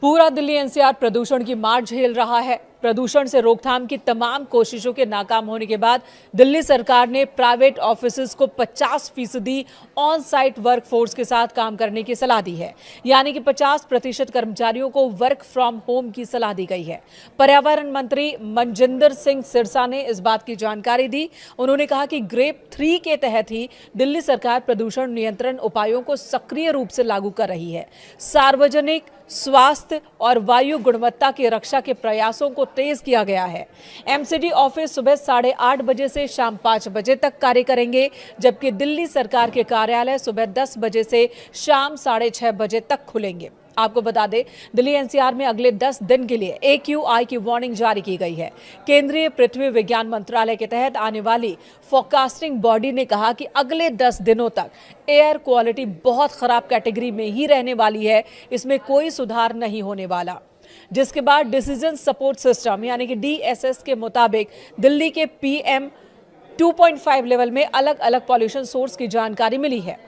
पूरा दिल्ली एनसीआर प्रदूषण की मार झेल रहा है। प्रदूषण से रोकथाम की तमाम कोशिशों के नाकाम होने के बाद दिल्ली सरकार ने प्राइवेट ऑफिसेज को 50% ऑन साइट वर्क फोर्स के साथ काम करने की सलाह दी है, यानी कि 50% कर्मचारियों को वर्क फ्रॉम होम की सलाह दी गई है। पर्यावरण मंत्री मनजिंदर सिंह सिरसा ने इस बात की जानकारी दी। उन्होंने कहा कि ग्रेप 3 के तहत ही दिल्ली सरकार प्रदूषण नियंत्रण उपायों को सक्रिय रूप से लागू कर रही है। सार्वजनिक स्वास्थ्य और वायु गुणवत्ता की रक्षा के प्रयासों को तेज किया गया है। एमसीडी ऑफिस सुबह 8:30 बजे से शाम 5 बजे तक कार्य करेंगे, जबकि दिल्ली सरकार के कार्यालय सुबह 10 बजे से शाम 6:30 बजे तक खुलेंगे। आपको बता दें, दिल्ली एनसीआर में अगले 10 दिन के लिए AQI की वार्निंग जारी की गई है। केंद्रीय पृथ्वी विज्ञान मंत्रालय के तहत आने वाली फोरकास्टिंग बॉडी ने कहा कि अगले 10 दिनों तक एयर क्वालिटी बहुत खराब कैटेगरी में ही रहने वाली है, इसमें कोई सुधार नहीं होने वाला। जिसके बाद डिसीजन सपोर्ट सिस्टम यानी कि DSS के मुताबिक दिल्ली के PM 2.5 लेवल में अलग अलग पॉल्यूशन सोर्स की जानकारी मिली है।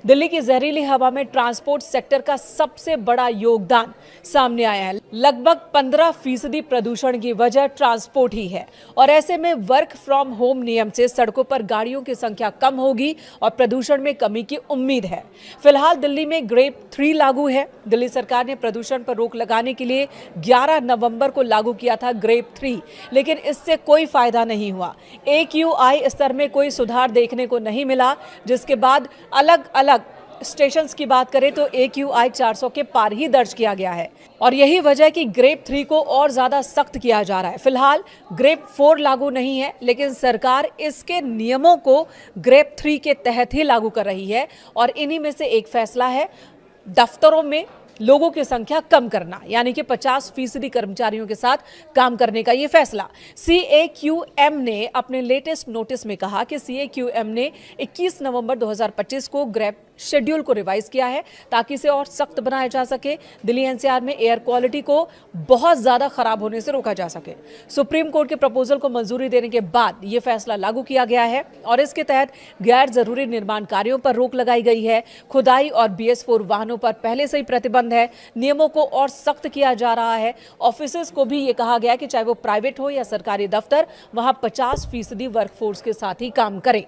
दिल्ली की जहरीली हवा में ट्रांसपोर्ट सेक्टर का सबसे बड़ा योगदान सामने आया है। लगभग 15% प्रदूषण की वजह ट्रांसपोर्ट ही है, और ऐसे में वर्क फ्रॉम होम नियम से सड़कों पर गाड़ियों की संख्या कम होगी और प्रदूषण में कमी की उम्मीद है। फिलहाल दिल्ली में ग्रेप 3 लागू है। दिल्ली सरकार ने प्रदूषण पर रोक लगाने के लिए 11 नवंबर को लागू किया था ग्रेप 3, लेकिन इससे कोई फायदा नहीं हुआ। AQI स्तर में कोई सुधार देखने को नहीं मिला, जिसके बाद अलग स्टेशंस की बात करें तो AQI 400 के पार ही दर्ज किया गया है, और यही वजह है कि ग्रेप 3 को और ज्यादा सख्त किया जा रहा है। फिलहाल ग्रेप 4 लागू नहीं है, लेकिन सरकार इसके नियमों को ग्रेप 3 के तहत ही लागू कर रही है, और इन्हीं में से एक फैसला है दफ्तरों में लोगों की संख्या कम करना, यानी कि 50% कर्मचारियों के साथ काम करने का यह फैसला। CAQM ने अपने लेटेस्ट नोटिस में कहा कि CAQM ने 21 नवंबर 2025 को ग्रेप शेड्यूल को रिवाइज किया है, ताकि इसे और सख्त बनाया जा सके, दिल्ली एनसीआर में एयर क्वालिटी को बहुत ज्यादा खराब होने से रोका जा सके। सुप्रीम कोर्ट के प्रपोजल को मंजूरी देने के बाद यह फैसला लागू किया गया है, और इसके तहत गैर जरूरी निर्माण कार्यों पर रोक लगाई गई है। खुदाई और BS4 वाहनों पर पहले से ही प्रतिबंध है। नियमों को और सख्त किया जा रहा है। ऑफिसेज को भी ये कहा गया कि चाहे वो प्राइवेट हो या सरकारी दफ्तर, वहां 50% वर्कफोर्स के साथ ही काम करें।